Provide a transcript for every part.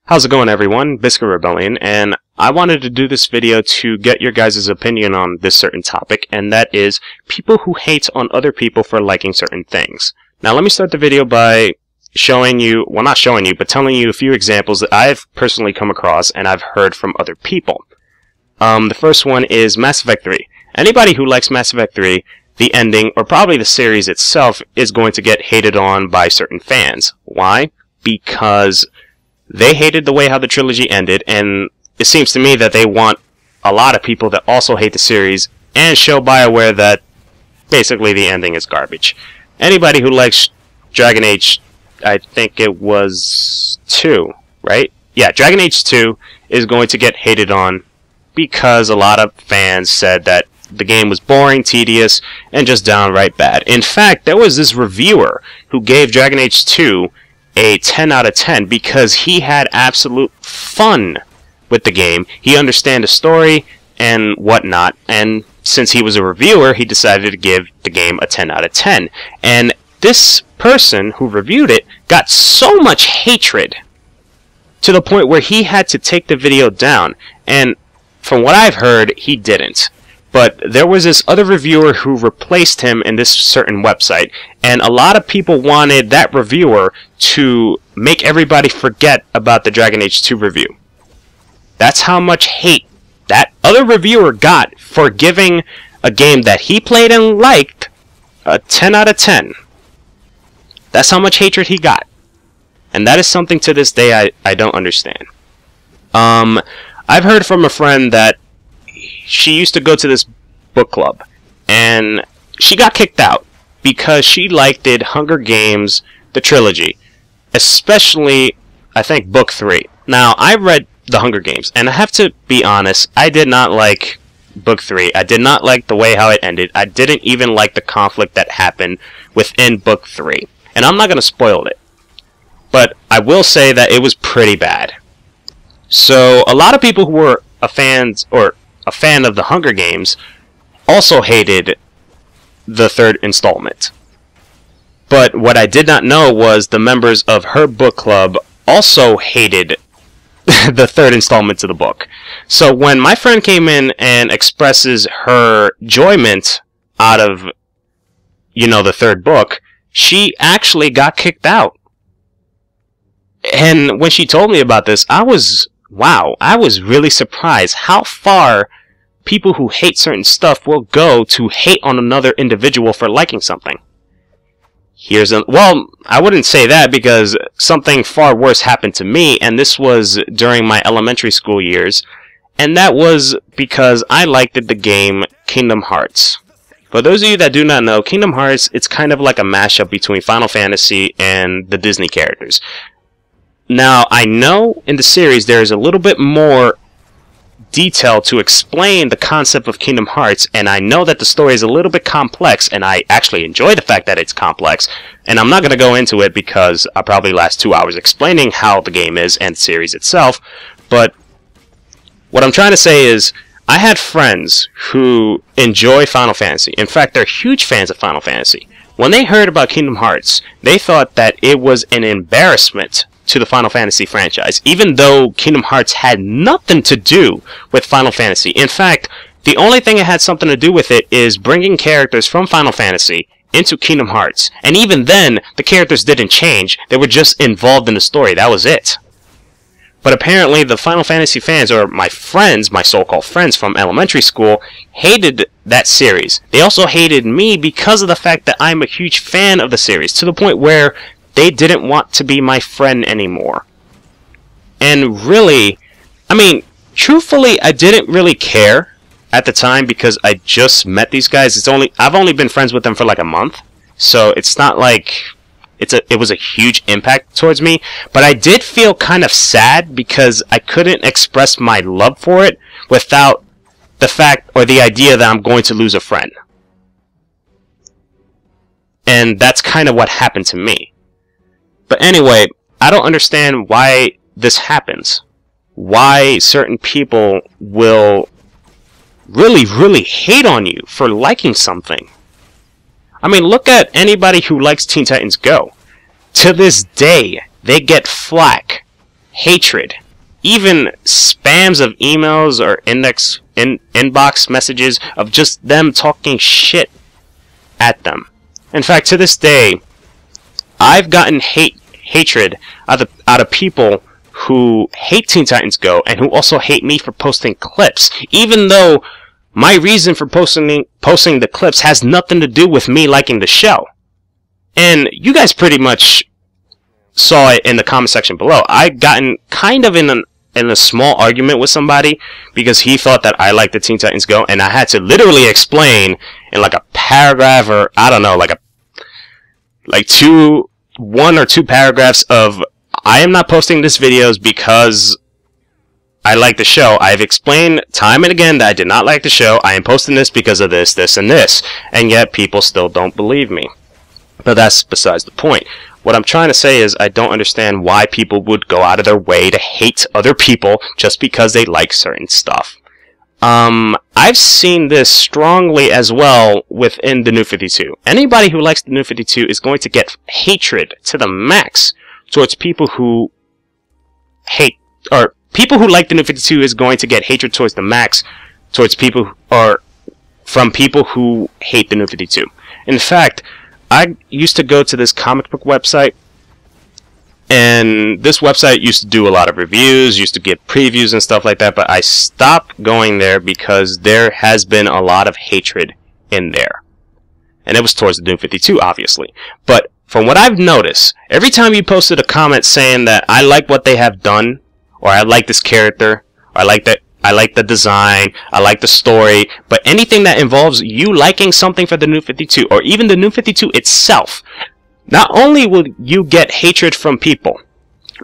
How's it going, everyone? Bizkit Rebellion, and I wanted to do this video to get your guys' opinion on this certain topic, and that is people who hate on other people for liking certain things. Now, let me start the video by showing you, well, not showing you, but telling you a few examples that I've personally come across and I've heard from other people. The first one is Mass Effect 3. Anybody who likes Mass Effect 3, the ending, or probably the series itself, is going to get hated on by certain fans. Why? Because they hated the way how the trilogy ended, and it seems to me that they want a lot of people that also hate the series and show BioWare that basically the ending is garbage. Anybody who likes Dragon Age, I think it was 2, right? Yeah, Dragon Age 2 is going to get hated on because a lot of fans said that the game was boring, tedious, and just downright bad. In fact, there was this reviewer who gave Dragon Age 2 a 10 out of 10 because he had absolute fun with the game. He understood the story and whatnot, and since he was a reviewer, he decided to give the game a 10 out of 10. And this person who reviewed it got so much hatred to the point where he had to take the video down, and from what I've heard, he didn't. But there was this other reviewer who replaced him in this certain website, and a lot of people wanted that reviewer to make everybody forget about the Dragon Age 2 review. That's how much hate that other reviewer got for giving a game that he played and liked a 10 out of 10. That's how much hatred he got. And that is something to this day I don't understand. I've heard from a friend that she used to go to this book club, and she got kicked out because she liked Hunger Games, the trilogy, especially, I think, book 3. Now, I read the Hunger Games, and I have to be honest, I did not like book 3. I did not like the way how it ended. I didn't even like the conflict that happened within book 3. And I'm not going to spoil it, but I will say that it was pretty bad. So, a lot of people who were a fan of the Hunger Games also hated the third installment. But what I did not know was the members of her book club also hated the third installment to the book. So when my friend came in and expresses her enjoyment out of, the third book, she actually got kicked out. And when she told me about this, I was really surprised how far people who hate certain stuff will go to hate on another individual for liking something. Well, I wouldn't say that because something far worse happened to me, and this was during my elementary school years, and that was because I liked the game Kingdom Hearts. For those of you that do not know, Kingdom Hearts, it's kind of like a mashup between Final Fantasy and the Disney characters. Now, I know in the series there is a little bit more detail to explain the concept of Kingdom Hearts, and I know that the story is a little bit complex, and I actually enjoy the fact that it's complex, and I'm not going to go into it because I'll probably last 2 hours explaining how the game is and the series itself, but what I'm trying to say is I had friends who enjoy Final Fantasy. In fact, they're huge fans of Final Fantasy. When they heard about Kingdom Hearts, they thought that it was an embarrassment to the Final Fantasy franchise, even though Kingdom Hearts had nothing to do with Final Fantasy. In fact, the only thing it had something to do with it is bringing characters from Final Fantasy into Kingdom Hearts. And even then, the characters didn't change. They were just involved in the story. That was it. But apparently, the Final Fantasy fans, or my friends, my so-called friends from elementary school, hated that series. They also hated me because of the fact that I'm a huge fan of the series, to the point where they didn't want to be my friend anymore. And really, truthfully, I didn't really care at the time because I just met these guys. I've only been friends with them for like a month, so it's not like it was a huge impact towards me. But I did feel kind of sad because I couldn't express my love for it without the fact or the idea that I'm going to lose a friend. And that's kind of what happened to me. But anyway, I don't understand why this happens. Why certain people will really hate on you for liking something. Look at anybody who likes Teen Titans Go. To this day, they get flack hatred, even spams of emails or inbox messages of just them talking shit at them. In fact, to this day, I've gotten hatred out of people who hate Teen Titans Go and who also hate me for posting clips, even though my reason for posting the clips has nothing to do with me liking the show. And you guys pretty much saw it in the comment section below. I gotten kind of in a small argument with somebody because he thought that I liked the Teen Titans Go, and I had to literally explain in like a paragraph, or I don't know, like one or two paragraphs of, I am not posting this videos because I like the show. I've explained time and again that I did not like the show. I am posting this because of this, this, and this. And yet people still don't believe me. But that's besides the point. What I'm trying to say is I don't understand why people would go out of their way to hate other people just because they like certain stuff. I've seen this strongly as well within the New 52. Anybody who likes the New 52 is going to get hatred to the max towards people who hate, or people who like the New 52 is going to get hatred towards the max towards people, or from people who hate the New 52. In fact, I used to go to this comic book website, and this website used to do a lot of reviews, used to give previews and stuff like that, but I stopped going there because there has been a lot of hatred in there. And it was towards the New 52, obviously. But from what I've noticed, every time you posted a comment saying that I like what they have done, or I like this character, or I like the design, I like the story, but anything that involves you liking something for the New 52, or even the New 52 itself, not only will you get hatred from people,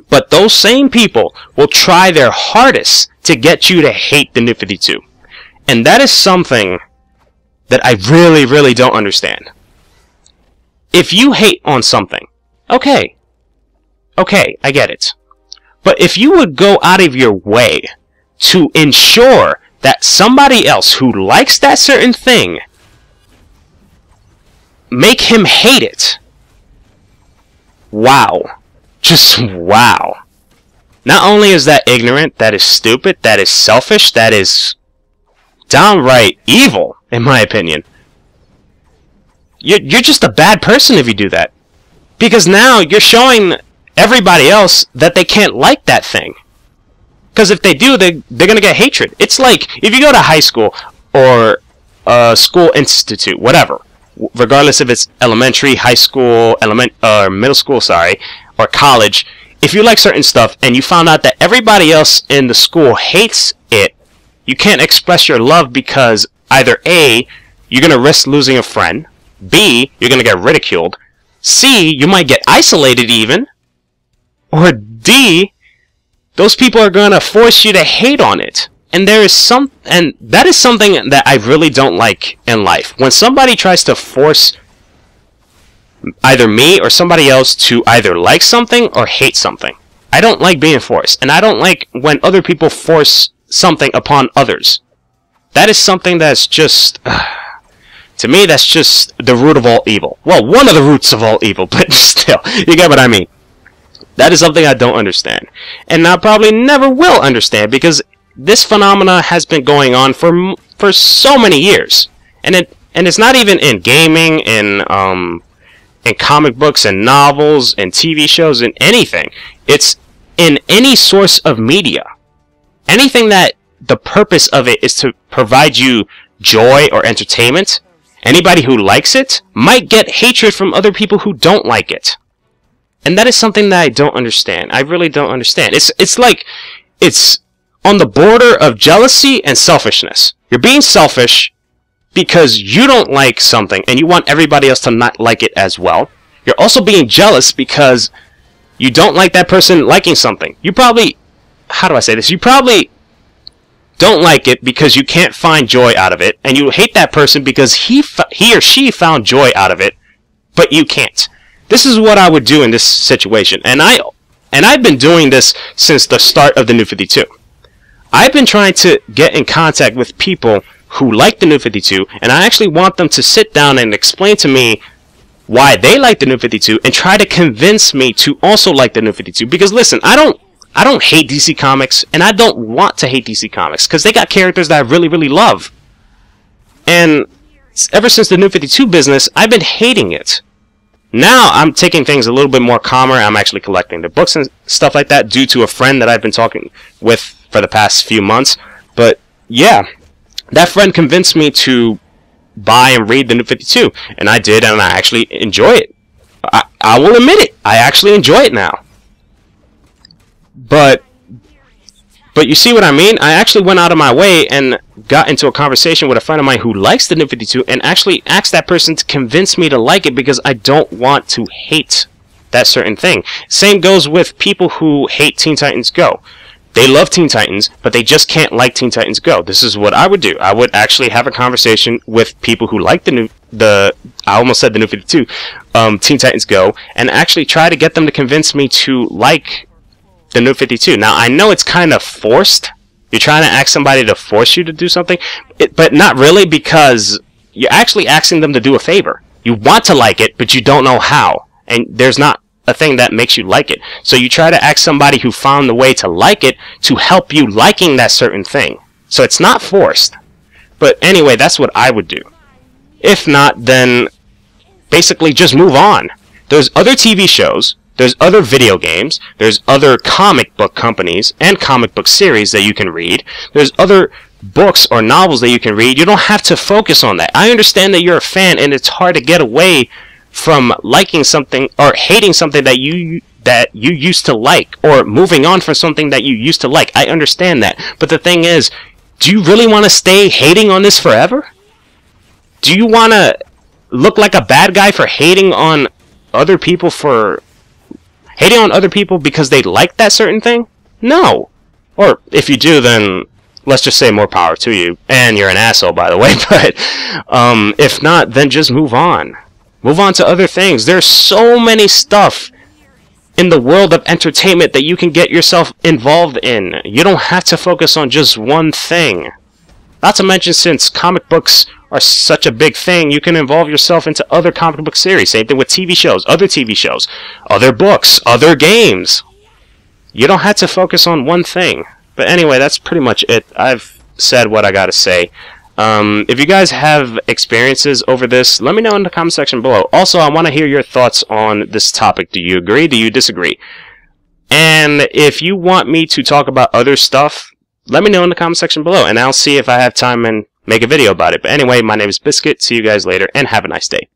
but those same people will try their hardest to get you to hate the New 52. And that is something that I really, really don't understand. If you hate on something, okay, I get it. But if you would go out of your way to ensure that somebody else who likes that certain thing, make him hate it, wow. Just wow. Not only is that ignorant, that is stupid, that is selfish, that is downright evil, in my opinion. You're just a bad person if you do that. Because now you're showing everybody else that they can't like that thing. Because if they do, they're going to get hatred. It's like if you go to high school or a school institute, whatever, regardless if it's elementary, high school, middle school, or college, if you like certain stuff and you found out that everybody else in the school hates it, you can't express your love because either A, you're going to risk losing a friend, B, you're going to get ridiculed, C, you might get isolated even, or D, those people are going to force you to hate on it. And that is something that I really don't like in life. When somebody tries to force either me or somebody else to either like something or hate something. I don't like being forced. And I don't like when other people force something upon others. That is something that's just, to me, that's just the root of all evil. Well, one of the roots of all evil, but still, you get what I mean. That is something I don't understand. And I probably never will understand because this phenomena has been going on for so many years. And it's not even in gaming, in comic books and novels and TV shows and anything. It's in any source of media. Anything that the purpose of it is to provide you joy or entertainment, anybody who likes it might get hatred from other people who don't like it. And that is something that I don't understand. I really don't understand. It's like it's on the border of jealousy and selfishness. You're being selfish because you don't like something and you want everybody else to not like it as well. You're also being jealous because you don't like that person liking something. You probably, how do I say this? You probably don't like it because you can't find joy out of it, and you hate that person because he or she found joy out of it, but you can't. This is what I would do in this situation, and I've been doing this since the start of the New 52. I've been trying to get in contact with people who like the New 52, and I actually want them to sit down and explain to me why they like the New 52 and try to convince me to also like the New 52. Because listen, I I don't hate DC Comics, and I don't want to hate DC Comics, because they got characters that I really, really love. And ever since the New 52 business, I've been hating it. Now, I'm taking things a little bit more calmer. I'm actually collecting the books and stuff like that due to a friend that I've been talking with for the past few months. But, yeah, that friend convinced me to buy and read the New 52, and I did, and I actually enjoy it. I will admit it. I actually enjoy it now. But you see what I mean? I actually went out of my way and got into a conversation with a friend of mine who likes the New 52 and actually asked that person to convince me to like it because I don't want to hate that certain thing. Same goes with people who hate Teen Titans Go. They love Teen Titans, but they just can't like Teen Titans Go. This is what I would do. I would actually have a conversation with people who like I almost said the New 52, Teen Titans Go, and actually try to get them to convince me to like the New 52. Now, I know it's kind of forced. You're trying to ask somebody to force you to do something, but not really, because you're actually asking them to do a favor. You want to like it, but you don't know how, and there's not a thing that makes you like it. So you try to ask somebody who found the way to like it to help you liking that certain thing. So it's not forced. But anyway, that's what I would do. If not, then basically just move on. There's other TV shows, there's other video games, there's other comic book companies and comic book series that you can read. There's other books or novels that you can read. You don't have to focus on that. I understand that you're a fan and it's hard to get away from liking something or hating something that you used to like, or moving on from something that you used to like. I understand that. But the thing is, do you really want to stay hating on this forever? Do you want to look like a bad guy for hating on other people because they like that certain thing? No. Or if you do, then let's just say more power to you. And you're an asshole, by the way. But if not, then just move on. Move on to other things. There's so many stuff in the world of entertainment that you can get yourself involved in. You don't have to focus on just one thing. Not to mention, since comic books are such a big thing, you can involve yourself into other comic book series. Same thing with TV shows, other books, other games. You don't have to focus on one thing. But anyway, that's pretty much it. I've said what I gotta say. If you guys have experiences over this, let me know in the comment section below. Also, I want to hear your thoughts on this topic. Do you agree? Do you disagree? And if you want me to talk about other stuff, let me know in the comment section below, and I'll see if I have time and make a video about it. But anyway, my name is Bizkit. See you guys later, and have a nice day.